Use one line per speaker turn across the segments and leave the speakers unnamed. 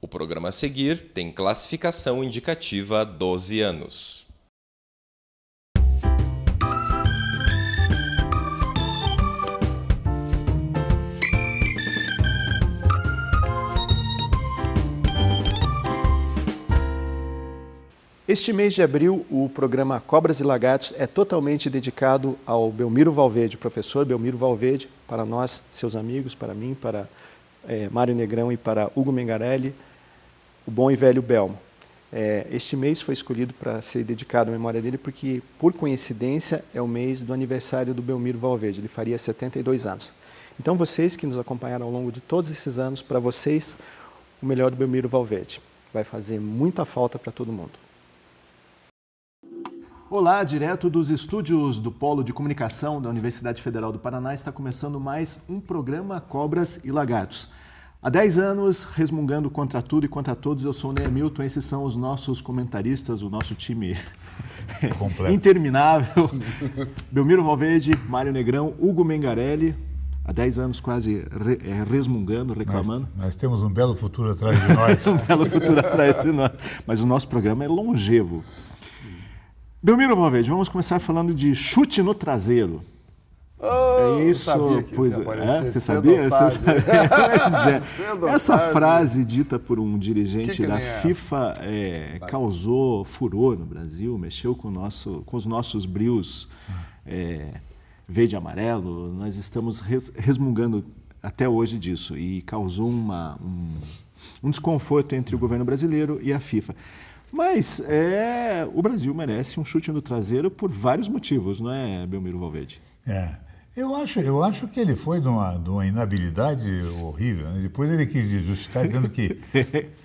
O programa a seguir tem classificação indicativa 12 anos.
Este mês de abril, o programa Cobras e Lagartos é totalmente dedicado ao Belmiro Valverde, professor Belmiro Valverde, para nós, seus amigos, para mim, para Mário Negrão e para Hugo Mengarelli, o bom e velho Belmo. Este mês foi escolhido para ser dedicado à memória dele porque, por coincidência, é o mês do aniversário do Belmiro Valverde. Ele faria 72 anos. Então, vocês que nos acompanharam ao longo de todos esses anos, para vocês, o melhor do Belmiro Valverde. Vai fazer muita falta para todo mundo. Olá, direto dos estúdios do Polo de Comunicação da Universidade Federal do Paraná, está começando mais um programa Cobras e Lagartos. Há 10 anos, resmungando contra tudo e contra todos, eu sou o Ney Hamilton, esses são os nossos comentaristas, o nosso time interminável. Belmiro Valverde, Mário Negrão, Hugo Mengarelli, há 10 anos quase resmungando, reclamando.
Nós temos um belo futuro atrás de nós.
Um belo futuro atrás de nós, mas o nosso programa é longevo. Belmiro Valverde, vamos começar falando de chute no traseiro. É isso, pois você sabia? Você sabia? Essa frase dita por um dirigente da FIFA causou furor no Brasil, mexeu com os nossos brios verde e amarelo. Nós estamos resmungando até hoje disso e causou um desconforto entre o governo brasileiro e a FIFA. Mas o Brasil merece um chute no traseiro por vários motivos, não é, Belmiro Valverde?
Eu acho que ele foi de uma inabilidade horrível, né? Depois ele quis justificar dizendo que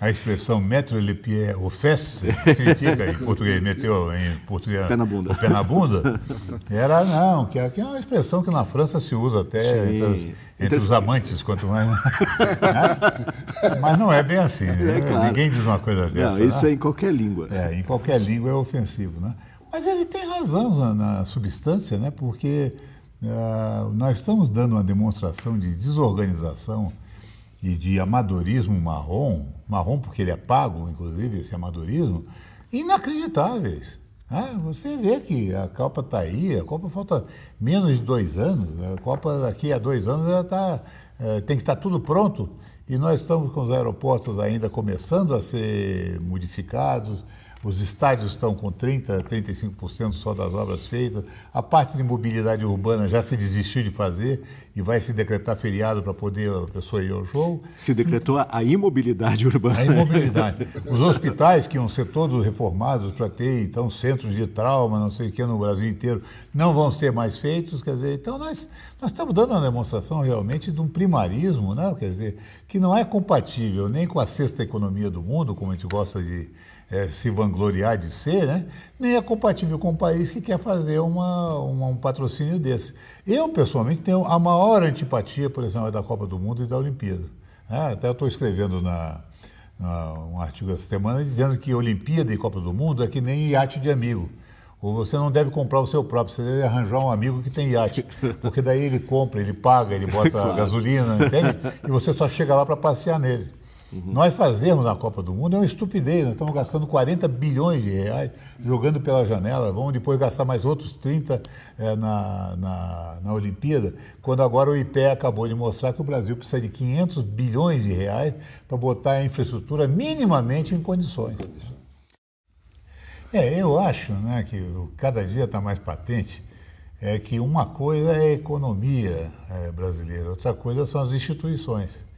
a expressão mettre le pied aux fesses, que significa em português, meteu em português
pé na bunda.
O pé na bunda, que é uma expressão que na França se usa até entre os amantes, quanto mais. Né? Mas não é bem assim, né?
Claro.
Ninguém diz uma coisa dessa.
Não, isso
né?
é em qualquer língua.
Em qualquer língua é ofensivo, né? Mas ele tem razão na substância, né? Porque nós estamos dando uma demonstração de desorganização e de amadorismo marrom porque ele é pago, inclusive, esse amadorismo, inacreditáveis. Você vê que a Copa está aí, a Copa falta menos de 2 anos, a Copa daqui a 2 anos ela tem que estar tudo pronto e nós estamos com os aeroportos ainda começando a ser modificados. Os estádios estão com 30%, 35% só das obras feitas. A parte de mobilidade urbana já se desistiu de fazer e vai se decretar feriado para poder a pessoa ir ao jogo.
Se decretou a imobilidade urbana.
A imobilidade. Os hospitais que iam ser todos reformados para ter, então, centros de trauma, não sei o que, no Brasil inteiro, não vão ser mais feitos. Quer dizer, então, nós estamos dando uma demonstração realmente de um primarismo, né? Quer dizer, que não é compatível nem com a sexta economia do mundo, como a gente gosta de se vangloriar de ser, né? Nem é compatível com um país que quer fazer um patrocínio desse. Eu, pessoalmente, tenho a maior antipatia, por exemplo, da Copa do Mundo e da Olimpíada. Até eu estou escrevendo um artigo essa semana dizendo que Olimpíada e Copa do Mundo é que nem iate de amigo. Ou você não deve comprar o seu próprio, você deve arranjar um amigo que tem iate. Porque daí ele compra, ele paga, ele bota claro. Gasolina, entende? E você só chega lá para passear nele. Nós fazemos na Copa do Mundo é uma estupidez, nós estamos gastando 40 bilhões de reais jogando pela janela, vamos depois gastar mais outros 30 na Olimpíada, quando agora o IPE acabou de mostrar que o Brasil precisa de 500 bilhões de reais para botar a infraestrutura minimamente em condições. Eu acho, né, que cada dia está mais patente, que uma coisa é a economia brasileira, outra coisa são as instituições.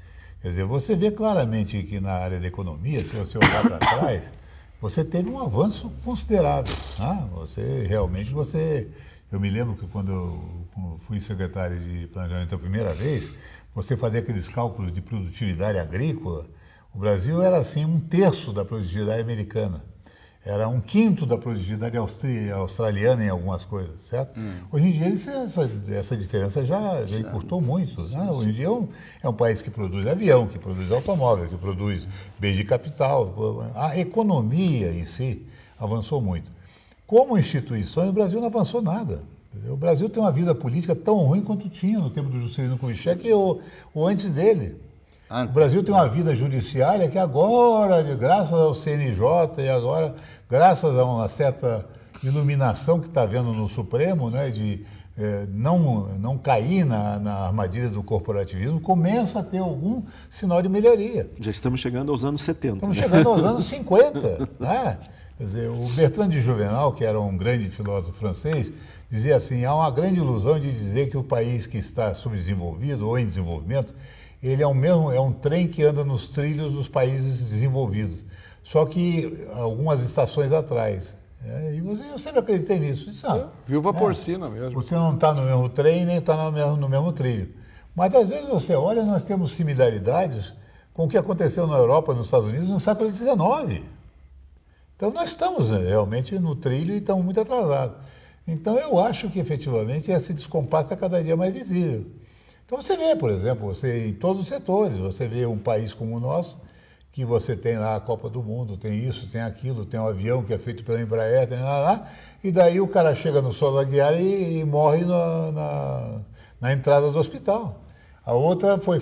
Quer dizer, você vê claramente que na área da economia, se você olhar para trás, você teve um avanço considerável. Né? Eu me lembro que quando eu fui secretário de Planejamento a primeira vez, você fazia aqueles cálculos de produtividade agrícola, o Brasil era assim 1/3 da produtividade americana. Era 1/5 da produtividade australiana em algumas coisas, certo? Hoje em dia essa diferença já encurtou muito. Né? Hoje em dia é um país que produz avião, que produz automóvel, que produz bem de capital. A economia em si avançou muito. Como instituições, o Brasil não avançou nada. O Brasil tem uma vida política tão ruim quanto tinha no tempo do Juscelino Kubitschek ou antes dele. O Brasil tem uma vida judiciária que agora, graças ao CNJ e agora, graças a uma certa iluminação que está havendo no Supremo, né, de não cair na armadilha do corporativismo, começa a ter algum sinal de melhoria.
Já estamos chegando aos anos 70.
Estamos chegando aos anos 50. Né? Quer dizer, o Bertrand de Juvenal, que era um grande filósofo francês, dizia assim, há uma grande ilusão de dizer que o país que está subdesenvolvido ou em desenvolvimento, ele é um trem que anda nos trilhos dos países desenvolvidos. Só que algumas estações atrás. E eu sempre acreditei nisso.
Viúva porcina mesmo.
Você não está no mesmo trem, nem está no mesmo trilho. Mas às vezes você olha, nós temos similaridades com o que aconteceu na Europa, nos Estados Unidos, no século XIX. Então nós estamos realmente no trilho e estamos muito atrasados. Então eu acho que efetivamente esse descompasso é cada dia mais visível. Então você vê, por exemplo, em todos os setores, você vê um país como o nosso, que você tem lá a Copa do Mundo, tem isso, tem aquilo, tem um avião que é feito pela Embraer, tem lá, e daí o cara chega no Sol da Guiara e morre na entrada do hospital. A outra foi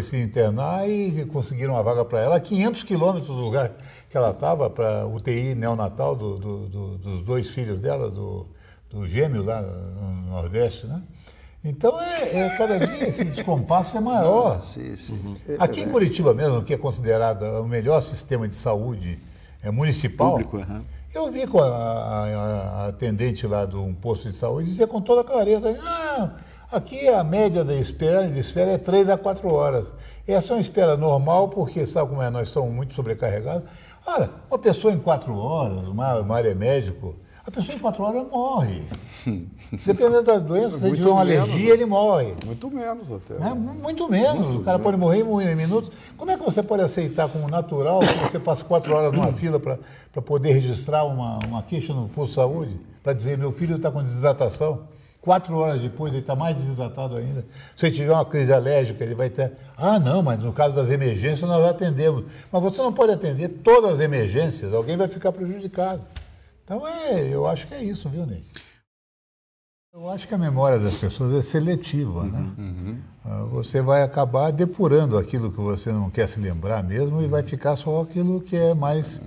se internar e conseguiram uma vaga para ela a 500 quilômetros do lugar que ela estava, para UTI neonatal dos dois filhos dela, do gêmeo lá no Nordeste, né? Então, cada dia esse descompasso é maior.
Sim.
Aqui em Curitiba mesmo, que é considerado o melhor sistema de saúde municipal,
público,
eu vi com a atendente lá de um posto de saúde dizer com toda clareza, aqui a média de espera é 3 a 4 horas. Essa é uma espera normal, porque sabe como nós estamos muito sobrecarregados. Olha, uma pessoa em 4 horas, o Mário é médico, a pessoa em 4 horas morre. Dependendo da doença, se ele tiver uma alergia, ele morre.
Muito menos até.
Muito menos. O cara pode morrer em minutos. Como é que você pode aceitar como natural que você passe 4 horas numa fila para poder registrar uma queixa no posto de saúde? Para dizer, meu filho está com desidratação. 4 horas depois ele está mais desidratado ainda. Se ele tiver uma crise alérgica, ele vai ter... não, mas no caso das emergências nós atendemos. Mas você não pode atender todas as emergências, alguém vai ficar prejudicado. Então, eu acho que é isso, viu, Ney? Eu acho que a memória das pessoas é seletiva, né? Você vai acabar depurando aquilo que você não quer se lembrar mesmo e vai ficar só aquilo que é mais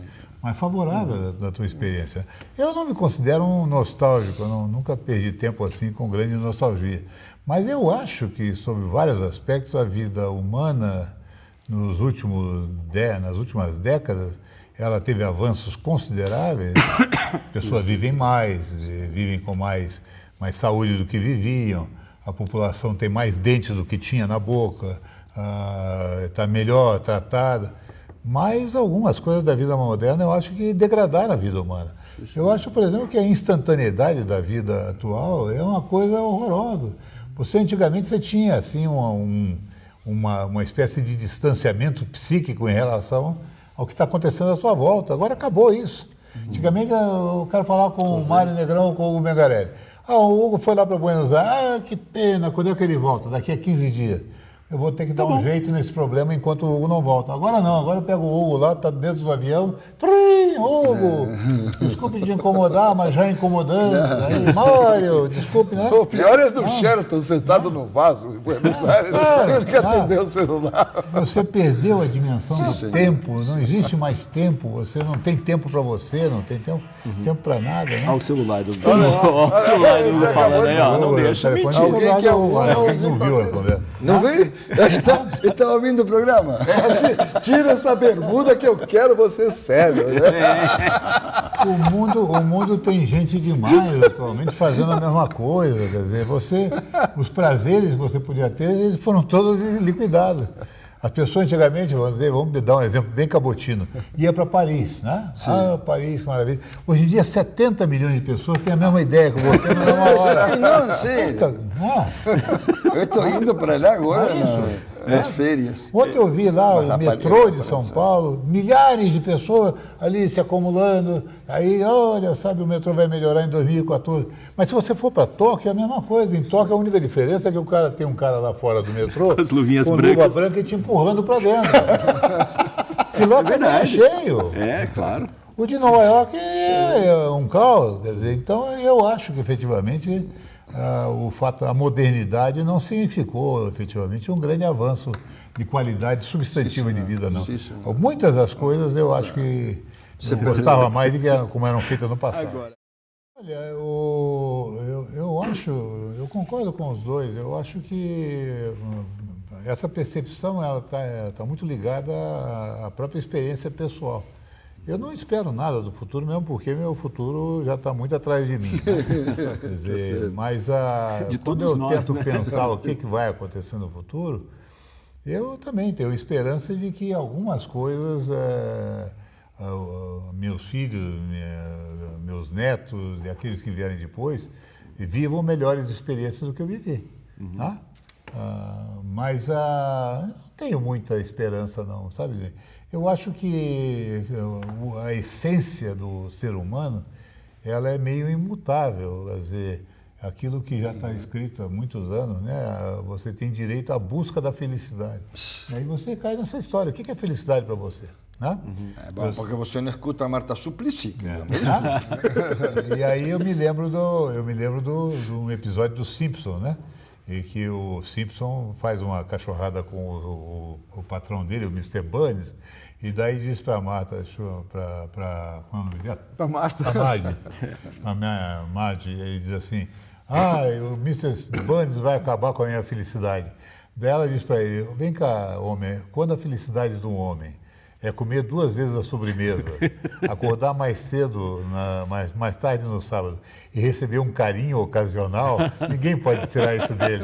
favorável da tua experiência. Eu não me considero um nostálgico, eu nunca perdi tempo assim com grande nostalgia. Mas eu acho que, sob vários aspectos, a vida humana, nas últimas décadas, ela teve avanços consideráveis, pessoas vivem mais, vivem com mais saúde do que viviam, a população tem mais dentes do que tinha na boca, está melhor tratada, mas algumas coisas da vida moderna eu acho que degradaram a vida humana. Eu acho, por exemplo, que a instantaneidade da vida atual é uma coisa horrorosa. Antigamente você tinha assim uma espécie de distanciamento psíquico em relação ao que está acontecendo à sua volta. Agora acabou isso. Antigamente o cara falava com o Mário Negrão ou com o Hugo Mengarelli. O Hugo foi lá para Buenos Aires, que pena, quando é que ele volta? Daqui a 15 dias. Eu vou ter que dar um jeito nesse problema enquanto o Hugo não volta. Agora não, agora eu pego o Hugo lá, está dentro do avião. Hugo, desculpe de incomodar, mas já incomodando. Aí, Mário, desculpe, né?
O pior é do Sheraton sentado no vaso em Buenos Aires, tendo que atender o celular.
Você perdeu a dimensão do tempo, não existe mais tempo, você não tem tempo para você, não tem tempo para nada. Né?
O celular do o celular do Hugo falando aí, não deixa mentir.
Alguém que é o
não viu a conversa.
Não viu? Está ouvindo o programa? Tira essa bermuda que eu quero você sério. Né?
O mundo tem gente demais atualmente fazendo a mesma coisa. Quer dizer, os prazeres que você podia ter, eles foram todos liquidados. As pessoas antigamente, vamos dar um exemplo bem cabotino, ia para Paris, né? Paris, que maravilha. Hoje em dia, 70 milhões de pessoas têm a mesma ideia que você na mesma hora.
Não, sim. Eu estou indo para lá agora, nas férias.
Ontem eu vi lá o metrô de São Paulo, milhares de pessoas ali se acumulando. Aí, olha, sabe, o metrô vai melhorar em 2014. Mas se você for para Tóquio, é a mesma coisa. Em Tóquio, a única diferença é que tem um cara lá fora do metrô,
com as luvinhas
com
brancas,
luva branca e te empurrando para dentro. E lá também é cheio.
Claro.
O de Nova York é um caos. Quer dizer, então, eu acho que, efetivamente, a modernidade não significou efetivamente um grande avanço de qualidade substantiva de vida, não. Muitas das coisas eu acho que eu gostava mais de como eram feitas no passado. Olha, eu concordo com os dois. Eu acho que essa percepção ela tá muito ligada à própria experiência pessoal. Eu não espero nada do futuro, mesmo porque meu futuro já está muito atrás de mim. Né? Quer dizer, mas quando eu tento pensar o que vai acontecer no futuro, eu também tenho esperança de que algumas coisas, meus filhos, meus netos e aqueles que vierem depois, vivam melhores experiências do que eu vivi. Tá? Mas não tenho muita esperança, não, sabe? Eu acho que a essência do ser humano, ela é meio imutável, quer dizer, aquilo que já está escrito há muitos anos, né? Você tem direito à busca da felicidade. Aí você cai nessa história. O que é felicidade para você? Né?
É bom, porque você não escuta a Marta Suplicy.
E aí eu me lembro de um episódio do Simpson, né? E que o Simpson faz uma cachorrada com o patrão dele, o Mr. Burns, e daí diz para a Marta, para a Marge, ele diz assim, o Mr. Burns vai acabar com a minha felicidade. Daí ela diz para ele, vem cá, homem, quando a felicidade de um homem é comer 2 vezes a sobremesa, acordar mais cedo, mais tarde no sábado e receber um carinho ocasional, ninguém pode tirar isso dele.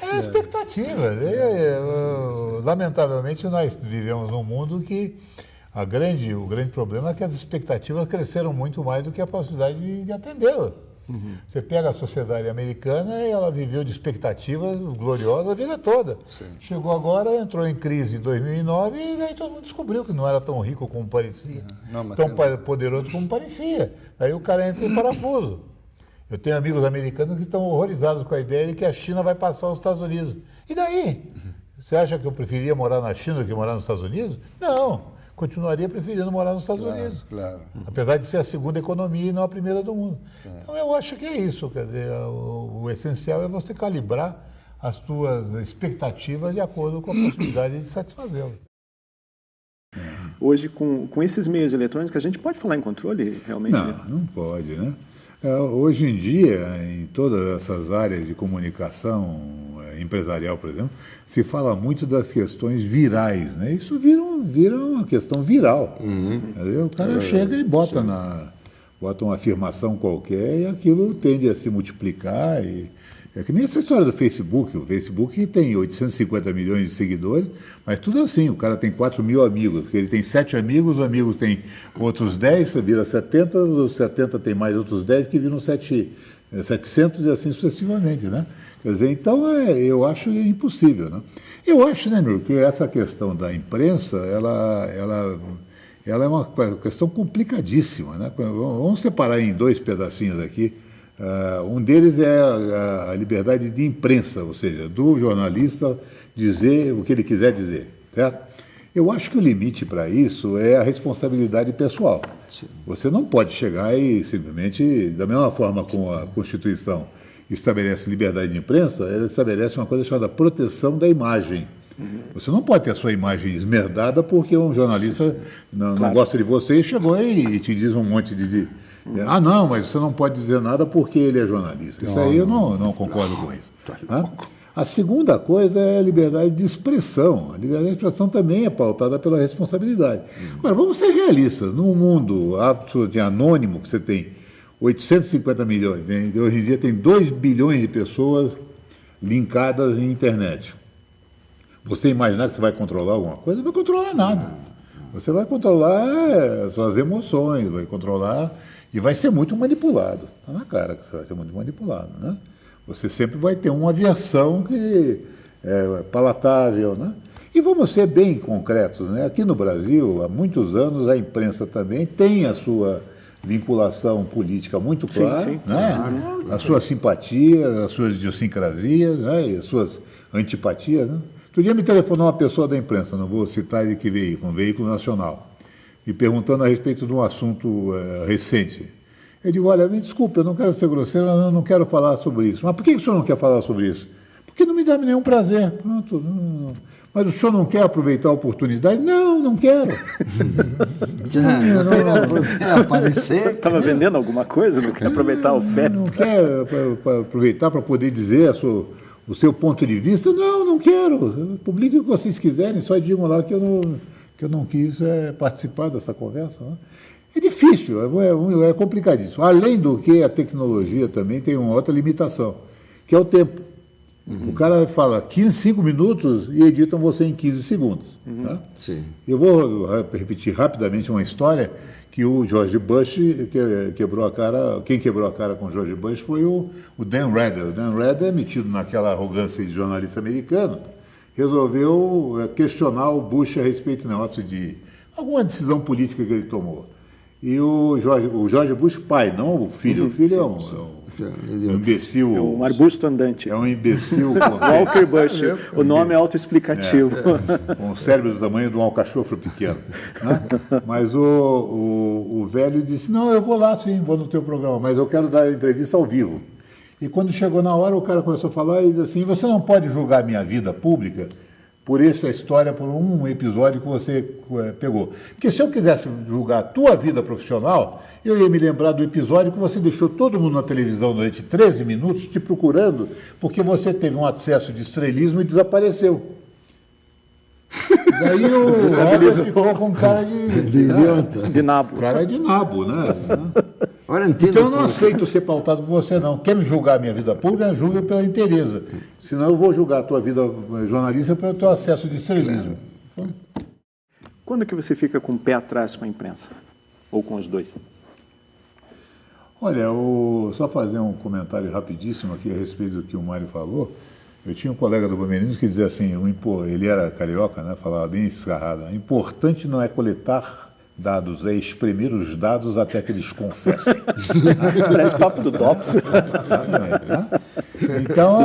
É expectativa. Lamentavelmente, nós vivemos num mundo que o grande problema é que as expectativas cresceram muito mais do que a possibilidade de atendê-las. Você pega a sociedade americana e ela viveu de expectativas gloriosas a vida toda. Sim. Chegou agora, entrou em crise em 2009 e daí todo mundo descobriu que não era tão rico como parecia, tão poderoso como parecia. Aí o cara entra em parafuso. Eu tenho amigos americanos que estão horrorizados com a ideia de que a China vai passar os Estados Unidos. E daí? Você acha que eu preferia morar na China do que morar nos Estados Unidos? Não. Continuaria preferindo morar nos Estados Unidos. Claro. Apesar de ser a segunda economia e não a primeira do mundo. Então eu acho que é isso, quer dizer, o essencial é você calibrar as suas expectativas de acordo com a possibilidade de satisfazê-las.
Hoje, com esses meios eletrônicos, a gente pode falar em controle realmente?
Não pode, né? Hoje em dia, em todas essas áreas de comunicação empresarial, por exemplo, se fala muito das questões virais, né? Isso vira uma questão viral. O cara chega e bota uma afirmação qualquer e aquilo tende a se multiplicar. É que nem essa história do Facebook. O Facebook tem 850 milhões de seguidores, mas tudo assim, o cara tem 4 mil amigos, porque ele tem 7 amigos, os amigos têm outros 10, vira 70, os 70 tem mais outros 10 que viram 700 e assim sucessivamente, né? Quer dizer, então eu acho impossível, né? Eu acho, né, Nuro, que essa questão da imprensa, ela é uma questão complicadíssima, né? Vamos separar em 2 pedacinhos aqui. Um deles é a liberdade de imprensa, ou seja, do jornalista dizer o que ele quiser dizer, certo? Eu acho que o limite para isso é a responsabilidade pessoal. Sim. Você não pode chegar e simplesmente, da mesma forma como a Constituição estabelece liberdade de imprensa, ela estabelece uma coisa chamada proteção da imagem. Você não pode ter a sua imagem esmerdada porque um jornalista não gosta de você e chegou e te diz um monte de... não, mas você não pode dizer nada porque ele é jornalista. Isso aí eu não concordo com isso. Tá? A segunda coisa é a liberdade de expressão. A liberdade de expressão também é pautada pela responsabilidade. Agora, vamos ser realistas. Num mundo absolutamente anônimo, que você tem 850 milhões, hoje em dia tem 2 bilhões de pessoas linkadas em internet. Você imaginar que você vai controlar alguma coisa? Não vai controlar nada. Você vai controlar suas emoções, vai controlar... E vai ser muito manipulado. Está na cara que você vai ser muito manipulado, né? Você sempre vai ter uma versão que é palatável, né? E vamos ser bem concretos, né? Aqui no Brasil, há muitos anos, a imprensa também tem a sua vinculação política muito clara, sim, né? Claro. As suas simpatias, as suas idiosincrasias, né? E as suas antipatias, né? Outro dia me telefonou uma pessoa da imprensa, não vou citar de que veículo, um veículo nacional, e perguntando a respeito de um assunto recente. Eu digo, olha, me desculpe, eu não quero ser grosseiro, eu não quero falar sobre isso. Mas por que o senhor não quer falar sobre isso? Porque não me dá nenhum prazer. Pronto. Não. Mas o senhor não quer aproveitar a oportunidade? Não quero.
Não quer aparecer.
Estava vendendo alguma coisa? Não quer aproveitar a oferta?
Não quer aproveitar para poder dizer o seu ponto de vista? Não quero. Publique o que vocês quiserem, só digam lá que eu não quis participar dessa conversa. Né? É difícil, é complicadíssimo. Além do que, a tecnologia também tem uma outra limitação, que é o tempo. O cara fala 5 minutos e editam você em 15 segundos. Tá?
Sim.
Eu vou repetir rapidamente uma história que o George Bush quebrou a cara. Quem quebrou a cara com o George Bush foi o Dan Rather. O Dan Rather, metido naquela arrogância de jornalista americano, resolveu questionar o Bush a respeito do negócio de alguma decisão política que ele tomou. E o George Bush pai, não o filho. O filho é um imbecil.
É um arbusto andante.
É um imbecil.
Walker Bush. O nome é autoexplicativo.
Com o cérebro do tamanho de um alcachofro pequeno. Né? Mas o velho disse, não, eu vou lá sim, vou no teu programa, mas eu quero dar a entrevista ao vivo. E quando chegou na hora, o cara começou a falar e disse assim, você não pode julgar a minha vida pública por essa história, por um episódio que você pegou. Porque se eu quisesse julgar a tua vida profissional, eu ia me lembrar do episódio que você deixou todo mundo na televisão durante 13 minutos te procurando porque você teve um acesso de estrelismo e desapareceu. Daí o Robert ficou com cara
de nabo.
Cara de nabo, né?
Agora
Então eu não aceito ser pautado por você, não. Quer me julgar a minha vida pública? Julga pela inteireza. Senão eu vou julgar a tua vida jornalista pelo teu acesso de estrelismo.
Quando que você fica com o pé atrás com a imprensa? Ou com os dois?
Olha, só fazer um comentário rapidíssimo aqui a respeito do que o Mário falou. Eu tinha um colega do Bamerinos que dizia assim, ele era carioca, né, falava bem escarrado, o importante não é coletar dados, é exprimir os dados até que eles confessem.
Parece papo do DOPS.
Então,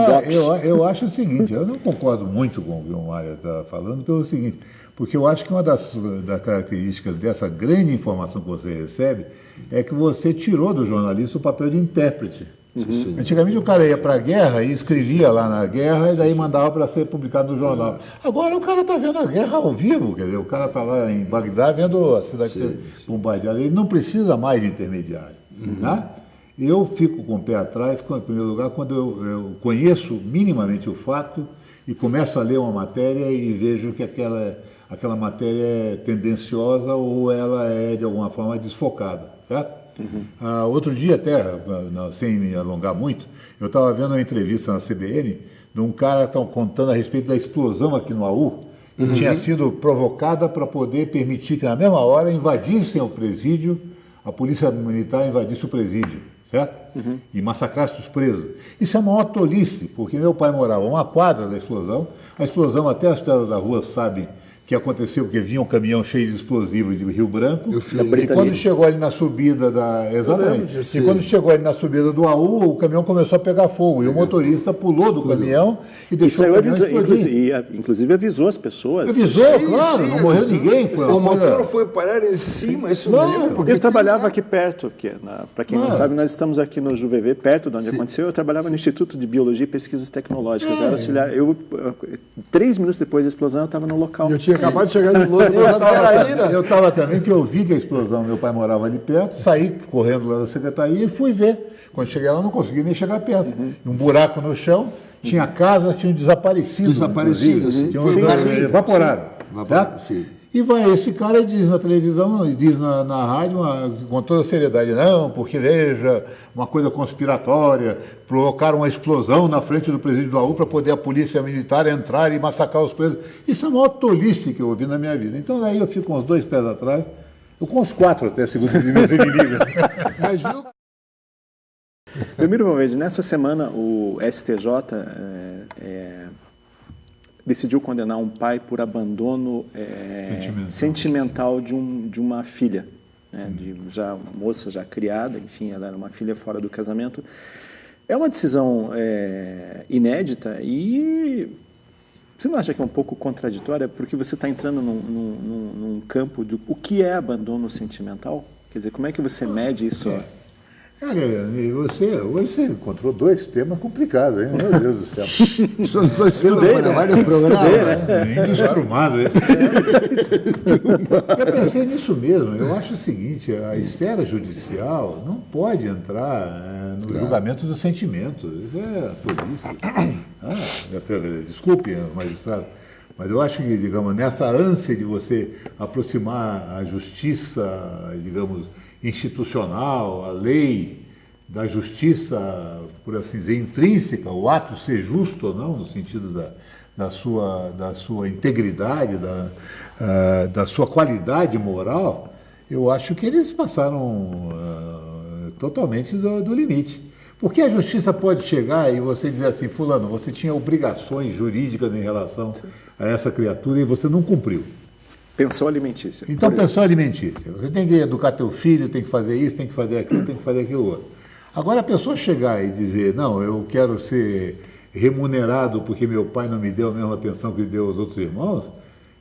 eu acho o seguinte, eu não concordo muito com o que o Mário está falando, pelo seguinte, porque eu acho que uma das características dessa grande informação que você recebe é que você tirou do jornalista o papel de intérprete. Sim. Antigamente o cara ia para a guerra e escrevia lá na guerra e daí mandava para ser publicado no jornal. Agora o cara está vendo a guerra ao vivo, quer dizer, o cara está lá em Bagdá vendo a cidade ser bombardeada. Ele não precisa mais de intermediário. Tá? Eu fico com o pé atrás, em primeiro lugar, quando eu conheço minimamente o fato e começo a ler uma matéria e vejo que aquela matéria é tendenciosa ou ela é, de alguma forma, desfocada, certo? Outro dia, até, sem me alongar muito, eu estava vendo uma entrevista na CBN de um cara contando a respeito da explosão aqui no AU, que tinha sido provocada para poder permitir que, na mesma hora, invadissem o presídio, a polícia militar invadisse o presídio, certo? E massacrasse os presos. Isso é uma maior tolice, porque meu pai morava a uma quadra da explosão, a explosão até as pedras da rua sabem que aconteceu porque vinha um caminhão cheio de explosivos de Rio Branco, e quando chegou ali na subida Exatamente. E quando chegou ali na subida do AU, o caminhão começou a pegar fogo, e o motorista pulou do caminhão e deixou o caminhão explodir.
Inclusive avisou as pessoas.
Avisou, claro, não morreu ninguém.
O motor foi parar em cima, isso não lembro.
Porque eu trabalhava aqui perto, para quem não sabe, nós estamos aqui no JuVV, perto de onde aconteceu. Eu trabalhava no Instituto de Biologia e Pesquisas Tecnológicas. Eu era auxiliar. 3 minutos depois da explosão, eu estava no local.
Eu tinha acabado de chegar de novo. Eu estava também, que eu vi que a explosão, meu pai morava ali perto, saí correndo lá da secretaria e fui ver. Quando cheguei lá, não consegui nem chegar perto. Um buraco no chão, tinha casa, tinham desaparecido. Evaporaram.
Sim.
E vai esse cara e diz na televisão, e diz na rádio, com toda seriedade, não, porque veja, uma coisa conspiratória, provocaram uma explosão na frente do presídio do AU para poder a polícia militar entrar e massacrar os presos. Isso é a maior tolice que eu ouvi na minha vida. Então aí eu fico com os 2 pés atrás, eu com os 4 até, segundo os meus inimigos. Mas viu?
Belmiro Valverde, nessa semana o STJ decidiu condenar um pai por abandono sentimental de uma filha, né, uma moça já criada, enfim, ela era uma filha fora do casamento. É uma decisão inédita e você não acha que é um pouco contraditória, porque você está entrando num campo do o que é abandono sentimental? Quer dizer, como é que você mede isso?
Hoje você encontrou 2 temas complicados, hein? Meu Deus do céu.
São 2 temas para vários programas.
Indestrumado esse. Eu pensei nisso mesmo. Eu acho o seguinte, a esfera judicial não pode entrar no julgamento do sentimento. Isso é a polícia. Desculpe, magistrado, mas eu acho que, digamos, nessa ânsia de você aproximar a justiça, digamos, institucional, a lei da justiça, por assim dizer, intrínseca, o ato ser justo ou não, no sentido da sua integridade, da sua qualidade moral, eu acho que eles passaram totalmente do limite. Porque a justiça pode chegar e você dizer assim, fulano, você tinha obrigações jurídicas em relação a essa criatura e você não cumpriu.
Pensão alimentícia.
Então, pensão alimentícia. Você tem que educar teu filho, tem que fazer isso, tem que fazer aquilo, tem que fazer aquilo outro. Agora, a pessoa chegar e dizer, não, eu quero ser remunerado porque meu pai não me deu a mesma atenção que deu aos outros irmãos,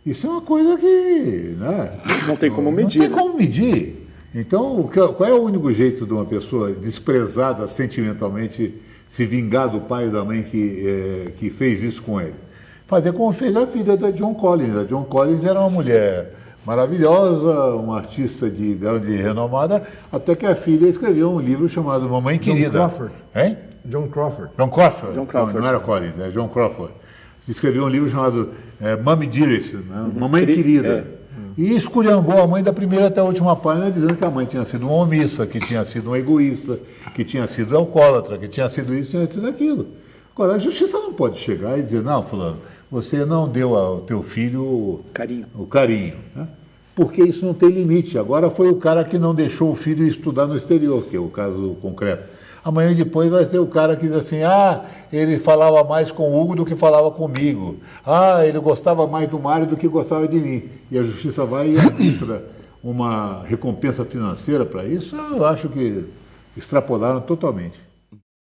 isso é uma coisa que... Né,
não tem como medir.
Não tem como medir. Então, qual é o único jeito de uma pessoa desprezada sentimentalmente se vingar do pai e da mãe que fez isso com ele? Fazer como fez a filha da Joan Collins. A Joan Collins era uma mulher maravilhosa, uma artista de grande renomada, até que a filha escreveu um livro chamado Mamãe Querida.
John Crawford.
Hein?
John Crawford.
John Crawford.
John Crawford.
Não era Collins, é John Crawford. Escreveu um livro chamado Mommy Dearest, né? Mamãe Querida. E esculhambou a mãe da primeira até a última página, dizendo que a mãe tinha sido uma omissa, que tinha sido uma egoísta, que tinha sido alcoólatra, que tinha sido isso, tinha sido aquilo. Agora, a justiça não pode chegar e dizer, não, fulano, você não deu ao teu filho o carinho. Né? Porque isso não tem limite. Agora foi o cara que não deixou o filho estudar no exterior, que é o caso concreto. Amanhã depois vai ser o cara que diz assim, ele falava mais com o Hugo do que falava comigo. Ele gostava mais do Mário do que gostava de mim. E a justiça vai e arbitra uma recompensa financeira para isso. Eu acho que extrapolaram totalmente.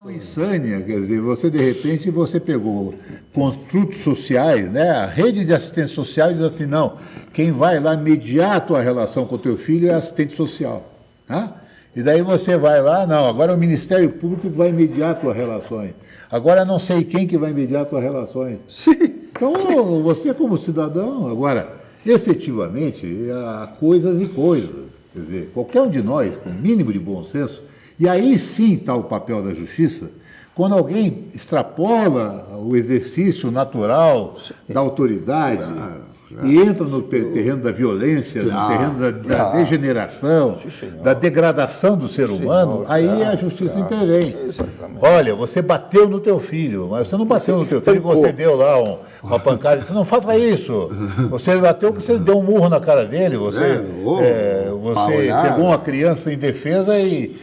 Insânia, quer dizer, você de repente pegou construtos sociais, né? A rede de assistência social diz assim, não, quem vai lá mediar a tua relação com o teu filho é assistente social. Tá? E daí você vai lá, não, agora é o Ministério Público que vai mediar as tuas relações. Agora não sei quem que vai mediar as tuas relações. Sim. Então, você como cidadão, agora, efetivamente, há coisas e coisas. Quer dizer, qualquer um de nós, com o mínimo de bom senso, e aí sim está o papel da justiça, quando alguém extrapola o exercício natural da autoridade e entra no terreno da violência, no terreno da degeneração, da degradação do ser humano, aí a justiça intervém.
Exatamente.
Olha, você bateu no teu filho, mas você não bateu no teu filho, você deu lá uma pancada, você não faça isso. Você bateu porque você deu um murro na cara dele, você pegou uma criança indefesa e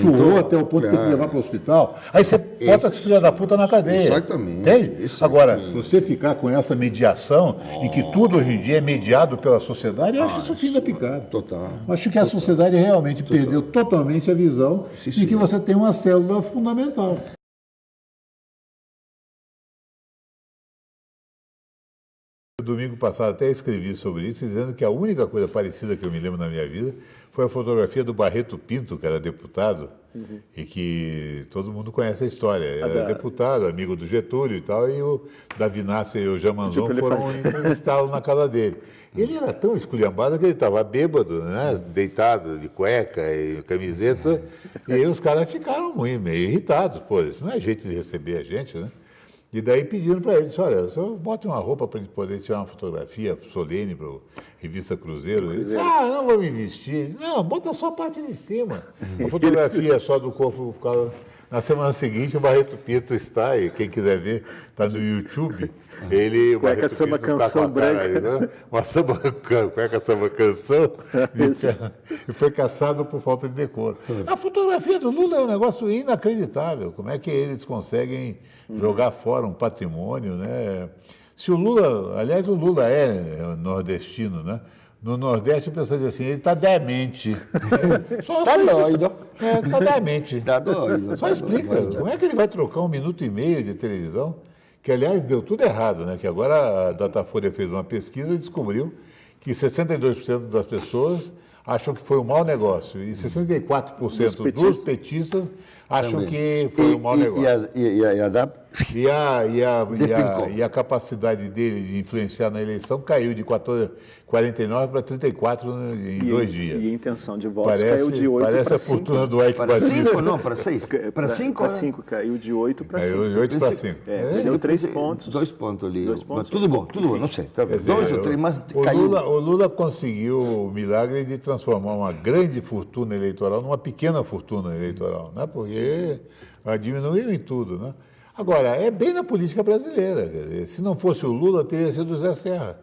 suou até o ponto de ter que levar para o hospital. Aí você bota esse filho da puta na cadeia.
Exatamente.
Entende? Agora, se você ficar com essa mediação, em que tudo hoje em dia é mediado pela sociedade, eu acho isso fim da picada.
Total.
Acho que a sociedade realmente perdeu totalmente a visão de que você tem uma célula fundamental. Domingo passado até escrevi sobre isso, dizendo que a única coisa parecida que eu me lembro na minha vida foi a fotografia do Barreto Pinto, que era deputado, e que todo mundo conhece a história. Era deputado, amigo do Getúlio e tal, e o Davi Nasser e o Jamanzon foram entrevistá-lo na casa dele. Ele era tão esculhambado que ele estava bêbado, né, deitado de cueca e camiseta, e aí os caras ficaram meio irritados. Pô, isso não é jeito de receber a gente, né? E daí pediram para ele, olha, só bote uma roupa para a gente poder tirar uma fotografia solene para a revista Cruzeiro. Ele disse, não vou me vestir. Não, bota só a parte de cima. A fotografia só do corpo. Na semana seguinte o Barreto Pinto está, e quem quiser ver, está no YouTube. Ele,
cueca samba canção branca.
Né? Cueca samba canção. E foi caçado por falta de decoro. A fotografia do Lula é um negócio inacreditável. Como é que eles conseguem jogar fora um patrimônio, né? Se o Lula, aliás, o Lula é nordestino, né? No Nordeste, a pessoa diz assim, ele está demente.
Está doido.
Está demente.
Está doido.
Só explica, como é que ele vai trocar 1 minuto e meio de televisão? Que, aliás, deu tudo errado, né? Que agora a Datafolha fez uma pesquisa e descobriu que 62% das pessoas acham que foi um mau negócio. E 64% dos petistas acham
também.
Que foi um mau negócio.
E a DAP?
E a capacidade dele de influenciar na eleição caiu de 49 para 34 em 2 dias.
E a intenção de votos caiu de 8 para 5.
Parece a fortuna do Eike Batista.
Para 5 não, para 6?
Para 5? Para 5, caiu de 8 para 5.
Caiu de 8 para 5.
Deu 3 pontos.
2 pontos ali.
2 pontos.
Mas tudo bom, não sei.
Dizer,
2 ou 3, mas caiu.
O Lula conseguiu o milagre de transformar uma grande fortuna eleitoral numa pequena fortuna eleitoral, né? Porque diminuiu em tudo, né? Agora, é bem na política brasileira. Quer dizer, se não fosse o Lula, teria sido o Zé Serra,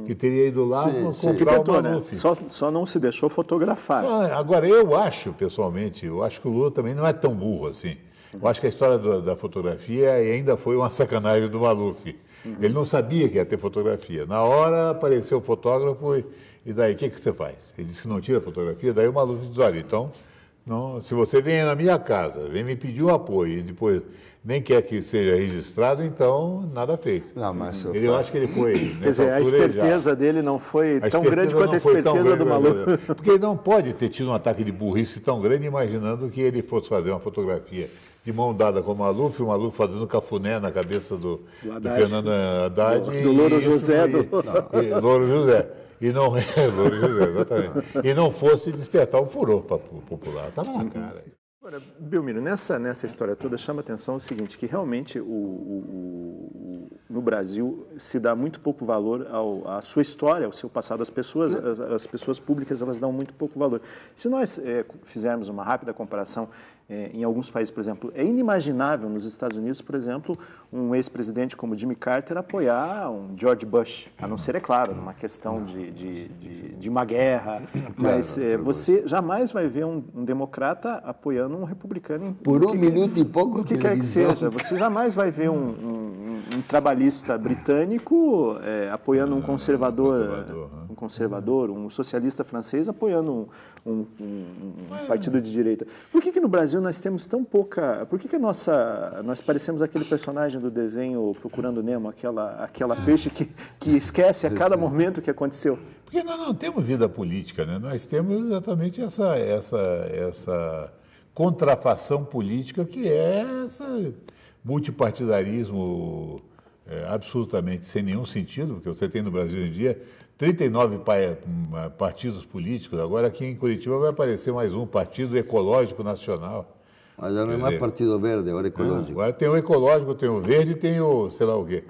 que teria ido lá comprar o Maluf.
Né? Só não se deixou fotografar.
Agora, eu acho, pessoalmente, que o Lula também não é tão burro assim. Eu acho que a história da fotografia ainda foi uma sacanagem do Maluf. Ele não sabia que ia ter fotografia. Na hora apareceu o fotógrafo e daí, o que você faz? Ele disse que não tira fotografia, daí o Maluf diz, olha, então, não, se você vem na minha casa, vem me pedir um apoio e depois nem quer que seja registrado, então nada feito.
Não, mas
eu acho que ele foi.
Quer dizer, a esperteza dele não foi tão grande quanto a esperteza do Maluf.
Porque ele não pode ter tido um ataque de burrice tão grande imaginando que ele fosse fazer uma fotografia de mão dada com o Maluf fazendo cafuné na cabeça do Fernando Haddad.
Do Louro José.
Louro José. E não Louro José, exatamente. E não fosse despertar o furor popular. Estava na cara.
Agora, Belmiro, nessa história toda chama a atenção o seguinte, que realmente no Brasil se dá muito pouco valor à sua história, ao seu passado. As pessoas públicas, elas dão muito pouco valor. Se nós fizermos uma rápida comparação em alguns países, por exemplo, é inimaginável nos Estados Unidos, por exemplo, um ex-presidente como Jimmy Carter apoiar um George Bush, a não ser, é claro, numa questão de uma guerra, mas você jamais vai ver um democrata apoiando um republicano.
Por um minuto e pouco,
o que quer que seja. Você jamais vai ver um trabalhista britânico apoiando um conservador, um socialista francês apoiando um partido de direita. Por que no Brasil nós temos tão pouca... Por que nós parecemos aquele personagem do desenho Procurando Nemo, aquela peixe que esquece a cada momento o que aconteceu?
Porque nós não temos vida política, né? Nós temos exatamente essa contrafação política que é esse multipartidarismo absolutamente sem nenhum sentido, porque você tem no Brasil hoje em dia 39 partidos políticos, agora aqui em Curitiba vai aparecer mais um, Partido Ecológico Nacional.
Mas já não é mais Partido Verde, agora é Ecológico.
Agora tem o Ecológico, tem o Verde, tem o sei lá o quê.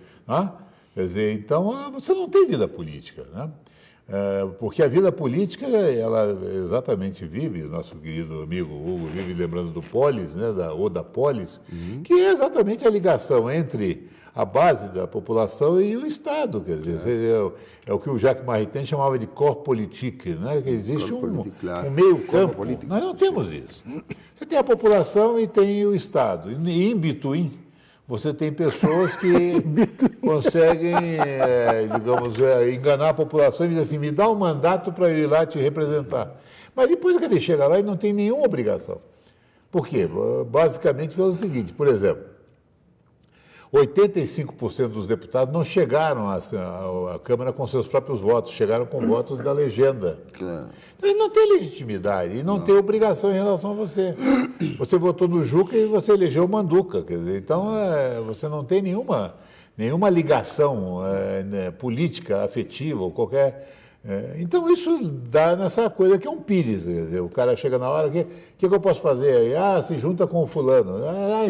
Quer dizer, então você não tem vida política, né? Porque a vida política, ela exatamente vive, nosso querido amigo Hugo vive lembrando do polis, né, da polis, que é exatamente a ligação entre a base da população e o Estado, quer dizer, é o que o Jacques Maritain chamava de corps politique, né, que existe um meio campo. Nós não temos isso. Você tem a população e tem o Estado, e in between você tem pessoas que conseguem, digamos, enganar a população e dizer assim, me dá um mandato para eu ir lá te representar. Mas depois que ele chega lá, ele não tem nenhuma obrigação. Por quê? Basicamente pelo seguinte, por exemplo, 85% dos deputados não chegaram à Câmara com seus próprios votos, chegaram com votos da legenda.
Claro.
Então, ele não tem legitimidade e não tem obrigação em relação a você. Você votou no Juca e você elegeu o Manduca. Quer dizer, então, você não tem nenhuma ligação política, afetiva ou qualquer... Então, isso dá nessa coisa que é um pires. Quer dizer, o cara chega na hora, o que eu posso fazer aí? Se junta com o fulano.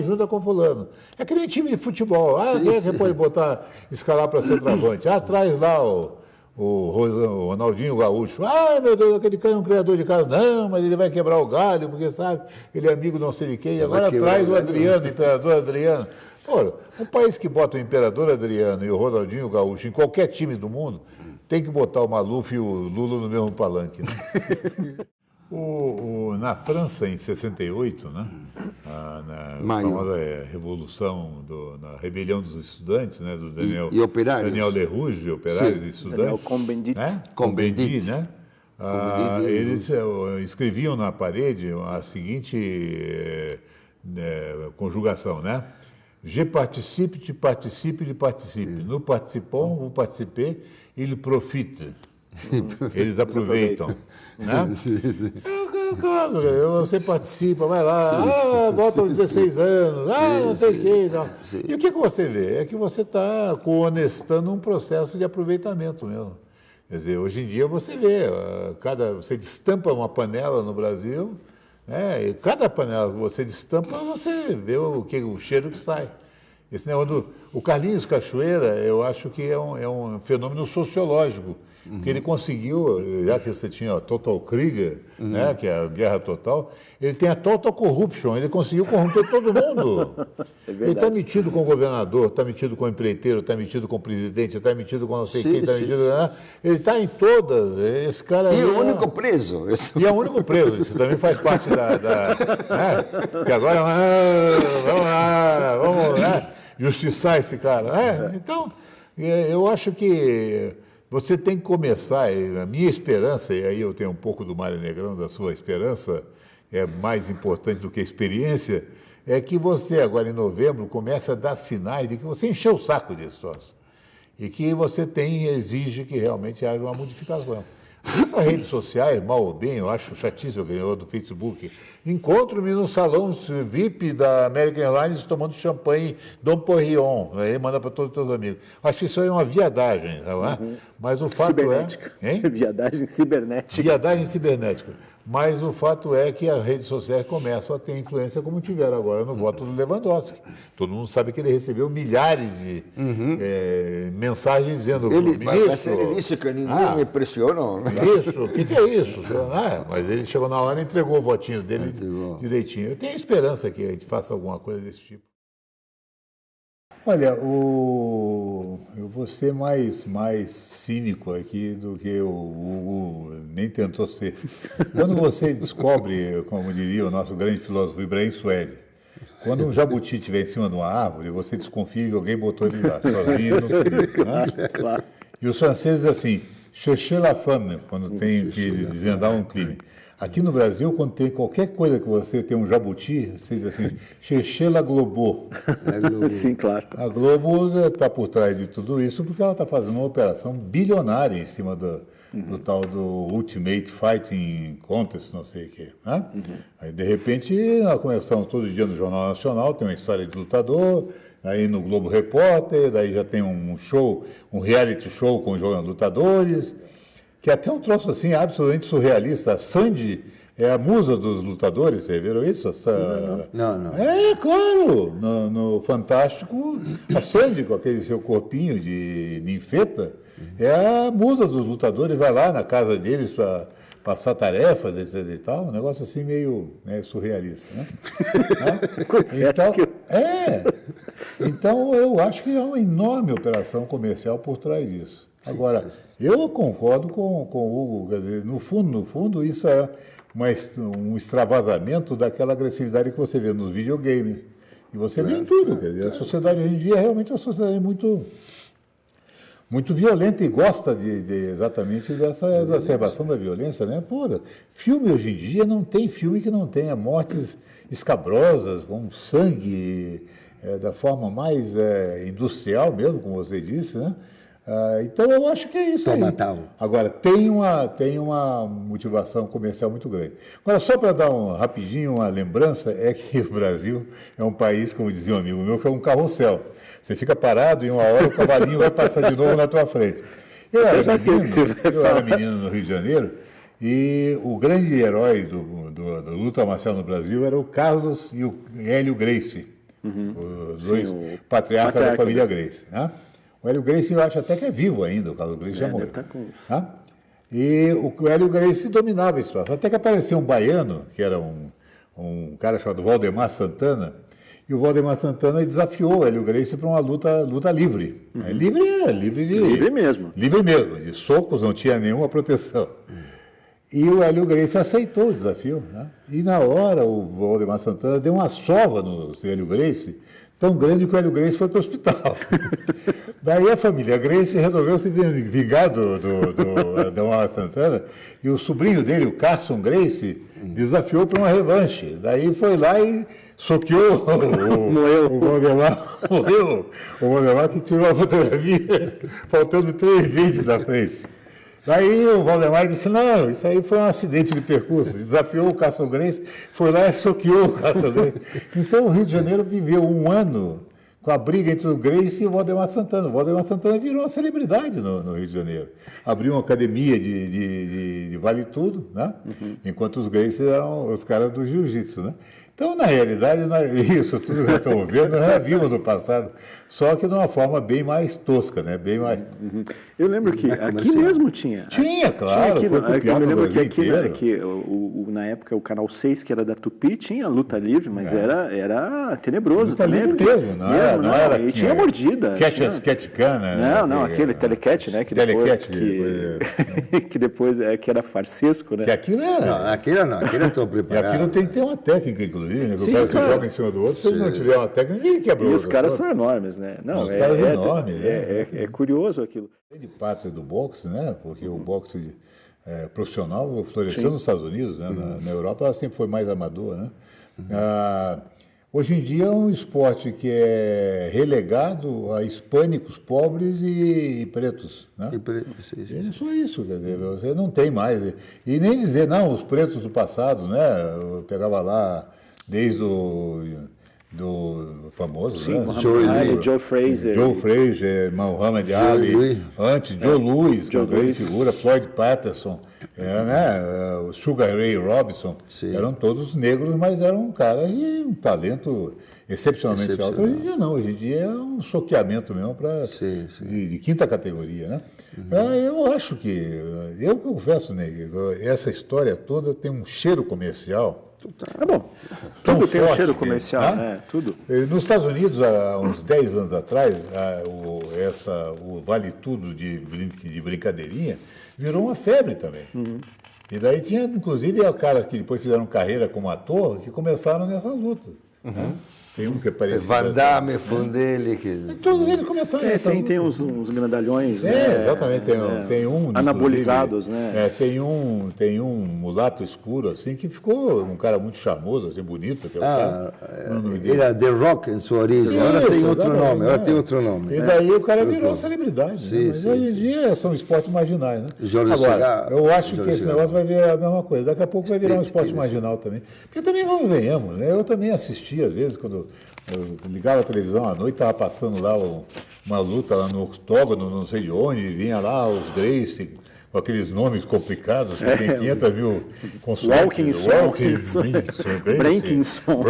Junta com o fulano. É que nem time de futebol. Quem é que você pode escalar para centroavante? Traz lá o Ronaldinho Gaúcho. Meu Deus, aquele cara é um criador de casa. Não, mas ele vai quebrar o galho, porque sabe, ele é amigo não sei de quem. Agora traz o Adriano, o imperador Adriano. Pô, um país que bota o imperador Adriano e o Ronaldinho Gaúcho em qualquer time do mundo, tem que botar o Maluf e o Lula no mesmo palanque. Né? Na França, em 68, né, na famosa revolução, na rebelião dos estudantes, né, do Daniel Lerouge, operários e estudantes. Daniel Cohn-Bendit, né? Eles escreviam na parede a seguinte conjugação, né? Je participe, tu participes, de participe. Nous participons, vous participez, il profite. Eles aproveitam. Né? É o caso, você participa, vai lá, volta aos 16 anos, não sei o quê. Não. E o que você vê? É que você está coonestando um processo de aproveitamento mesmo. Quer dizer, hoje em dia você vê, você destampa uma panela no Brasil, né, e cada panela que você destampa, você vê o cheiro que sai. Esse negócio o Carlinhos Cachoeira, eu acho que é um fenômeno sociológico. Porque ele conseguiu, já que você tinha a Total Krieger, né, que é a guerra total, ele tem a Total Corruption, ele conseguiu corromper todo mundo. Ele está metido com o governador, está metido com o empreiteiro, está metido com o presidente, está metido com não sei quem, está metido... Ele está em todas, esse cara...
E é o único preso.
E é o único preso, isso também faz parte né? Que agora, vamos justiçar esse cara. Então, eu acho que... Você tem que começar, a minha esperança, e aí eu tenho um pouco do Mário Negrão, da sua esperança, é mais importante do que a experiência, é que você agora em novembro comece a dar sinais de que você encheu o saco desse troço. E que você exige que realmente haja uma modificação. Essas redes sociais, mal ou bem, eu acho chatíssimo o ganhador do Facebook. Encontro-me no salão VIP da American Airlines tomando champanhe Dom Perignon. Aí manda para todos os seus amigos. Acho que isso aí é uma viadagem, sabe? Mas o fato
cibernética.
Viadagem cibernética. Viadagem cibernética. Mas o fato é que as redes sociais começam a ter influência como tiveram agora no voto do Lewandowski. Todo mundo sabe que ele recebeu milhares de mensagens dizendo...
Mas ele disse que ninguém me pressionou.
Isso, o que é isso? Mas ele chegou na hora e entregou o votinho dele direitinho. Eu tenho esperança que a gente faça alguma coisa desse tipo. Olha, eu vou ser mais cínico aqui do que o Hugo nem tentou ser. Quando você descobre, como diria o nosso grande filósofo Ibrahim Suede, quando um jabuti estiver em cima de uma árvore, você desconfia que alguém botou ele lá, sozinho no frio. Né? Claro. E os franceses, assim, cherchez la femme, quando tem que desvendar um crime. Aqui no Brasil, quando tem qualquer coisa que você tem um jabuti, você diz assim, cherchez la Globo.
Sim, claro.
A Globo está por trás de tudo isso porque ela está fazendo uma operação bilionária em cima do tal do Ultimate Fighting Contest, não sei o quê. Né? Aí, de repente, nós começamos todo dia no Jornal Nacional, tem uma história de lutador, aí no Globo Repórter, daí já tem um show, um reality show com os lutadores, que é até um troço assim absolutamente surrealista. A Sandy é a musa dos lutadores, vocês viram isso?
Não.
É, claro, no Fantástico, a Sandy com aquele seu corpinho de ninfeta, é a musa dos lutadores, vai lá na casa deles para passar tarefas, etc e tal, um negócio assim meio surrealista, né? Então eu acho que é uma enorme operação comercial por trás disso. Agora, eu concordo com o Hugo, quer dizer, no fundo, isso é um extravasamento daquela agressividade que você vê nos videogames. E você vê em tudo, quer dizer, a sociedade hoje em dia é realmente uma sociedade muito violenta e gosta exatamente dessa exacerbação da violência, né? Pura. Filme hoje em dia não tem filme que não tenha mortes escabrosas, com sangue, da forma mais industrial mesmo, como você disse, né? Então eu acho que é isso aí. Agora, tem uma motivação comercial muito grande. Agora, só para dar rapidinho uma lembrança, é que o Brasil é um país, como dizia um amigo meu, que é um carrossel. Você fica parado e uma hora o cavalinho vai passar de novo na tua frente. Eu era menino no Rio de Janeiro e o grande herói do luta marcial no Brasil era o Carlos e o Hélio Gracie, os dois patriarcas da família Gracie, né? O Hélio Gracie eu acho até que é vivo ainda, o Carlos Gracie já morreu. E o Hélio Gracie dominava esse troço. Até que apareceu um baiano, que era um cara chamado Valdemar Santana, e o Valdemar Santana desafiou o Hélio Gracie para uma luta livre. Livre mesmo. Livre mesmo, de socos, não tinha nenhuma proteção. E o Hélio Gracie aceitou o desafio. Né? E na hora o Valdemar Santana deu uma sova no Hélio Gracie, tão grande que o Hélio Gracie foi para o hospital. Daí a família Gracie resolveu se vingar do Valdemar Santana, e o sobrinho dele, o Carson Gracie, desafiou para uma revanche. Daí foi lá e soqueou o Valdemar. Morreu o Valdemar, que tirou a fotografia faltando 3 dentes da frente. Daí o Valdemar disse, não, isso aí foi um acidente de percurso. Desafiou o Castle-Grace, foi lá e soqueou o Castle-Grace. Então o Rio de Janeiro viveu um ano com a briga entre o Grace e o Valdemar Santana. O Valdemar Santana virou uma celebridade no Rio de Janeiro. Abriu uma academia de vale tudo, né? Enquanto os Grace eram os caras do jiu-jitsu, né? Então, na realidade, isso tudo que estamos vendo, nós já vimos no passado, só que de uma forma bem mais tosca, né? Bem mais...
Eu lembro que aqui mesmo tinha.
Tinha, claro,
tinha
foi copiado
eu
no
lembro
Brasil
que aqui,
inteiro.
na época, o Canal 6, que era da Tupi, tinha luta livre, mas era tenebroso
Luta
também.
livre mesmo, não era...
E tinha mordida.
Catcana,
né? Não, aquele telecat, né? Que depois que era farsesco, né?
Que aquilo é...
Aquilo não, estou
E
preparado.
aquilo tem que ter uma técnica, inclusive, né?
Sim,
O cara se
claro.
joga em cima do outro, se ele não tiver uma técnica, ninguém quebrou.
E os caras são enormes, né? Não,
Os caras enormes,
é curioso aquilo.
De pátria do boxe, né? Porque o boxe profissional floresceu nos Estados Unidos, né? Na Europa ela sempre foi mais amador, né? Hoje em dia é um esporte que é relegado a hispânicos, pobres e pretos, né?
E preto, sim.
É só isso, quer dizer, você não tem mais. E nem dizer, não, os pretos do passado, né? Eu pegava lá desde do famoso,
Sim,
né?
Muhammad Ali, Joe Frazier.
Joe Frazier, Muhammad Ali, antes Joe Louis, uma grande figura, Floyd Patterson, né? O Sugar Ray Robinson, eram todos negros, mas eram caras de um talento excepcionalmente alto. Hoje em dia não, hoje em dia é um soqueamento mesmo de quinta categoria, né? Eu acho que, eu confesso, né, essa história toda tem um cheiro comercial.
É bom. Tudo tem um cheiro comercial, né? Tudo.
Nos Estados Unidos, há uns 10 anos atrás, o Vale Tudo de brincadeirinha virou uma febre também. E daí tinha, inclusive, caras que depois fizeram carreira como ator, que começaram nessa luta. Né? Tem um que é parecido.
Van Damme, Fundele.
Todos eles começaram nessa luta.
Tem uns grandalhões.
Exatamente. Tem um.
Anabolizados, né?
Tem um mulato escuro, assim, que ficou um cara muito charmoso, assim, bonito. Até o cara.
Era The Rock em sua origem. Agora tem outro nome.
E daí o cara virou celebridade. Né? Mas hoje em dia são esportes marginais, né? Agora, eu acho que esse negócio vai virar a mesma coisa. Daqui a pouco vai virar um esporte marginal também. Porque também não venhamos, né? Eu também assisti, às vezes, quando eu ligava a televisão à noite, estava passando lá uma luta lá no octógono, não sei de onde, e vinha lá os Gracie, com aqueles nomes complicados, que tem 500 mil consultores.
Brenkinson,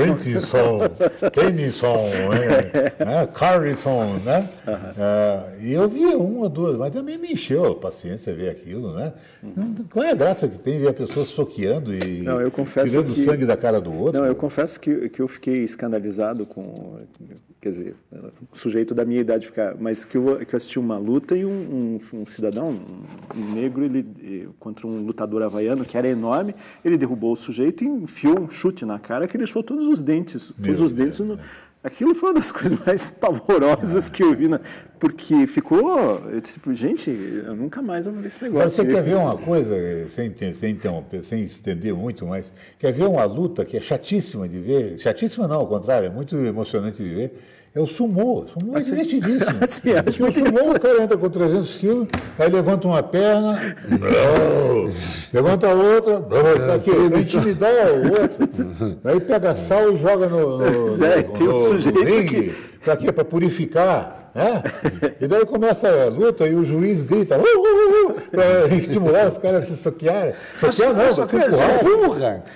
Tennyson, Carlson, né? E eu via uma ou duas, mas também me encheu a paciência ver aquilo, né? Qual é a graça que tem ver a pessoa soqueando e tirando o sangue da cara do outro?
Não, eu confesso que eu fiquei escandalizado com... Quer dizer, sujeito da minha idade ficar... Mas que eu assisti uma luta e um cidadão, um negro, contra um lutador havaiano que era enorme, ele derrubou o sujeito e enfiou um chute na cara que deixou todos os dentes. Aquilo foi uma das coisas mais pavorosas que eu vi, porque ficou... Eu disse, gente, eu nunca mais vou ver esse negócio.
Agora, você quer ver uma coisa, sem estender muito, mas quer ver uma luta que é chatíssima de ver? Chatíssima não, ao contrário, é muito emocionante de ver. É o sumô. O sumô é divertidíssimo. Porque o sumô, o cara entra com 300 quilos, aí levanta uma perna, levanta a outra, para intimidar o outro. Aí pega sal e joga no ringue. Para quê? Para purificar. E daí começa a luta e o juiz grita para estimular os caras a se soquearem. Soquear não,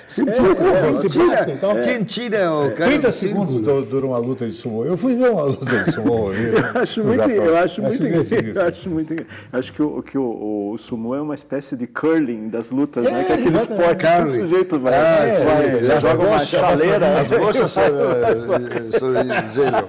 se empurram.
Quem tira o cara
30 segundos dura uma luta de sumô. Eu fui ver uma luta de sumô.
Acho que o sumô é uma espécie de curling das lutas, né? Que é aquele esporte que o sujeito vai joga uma chaleira.
As moças são gelo.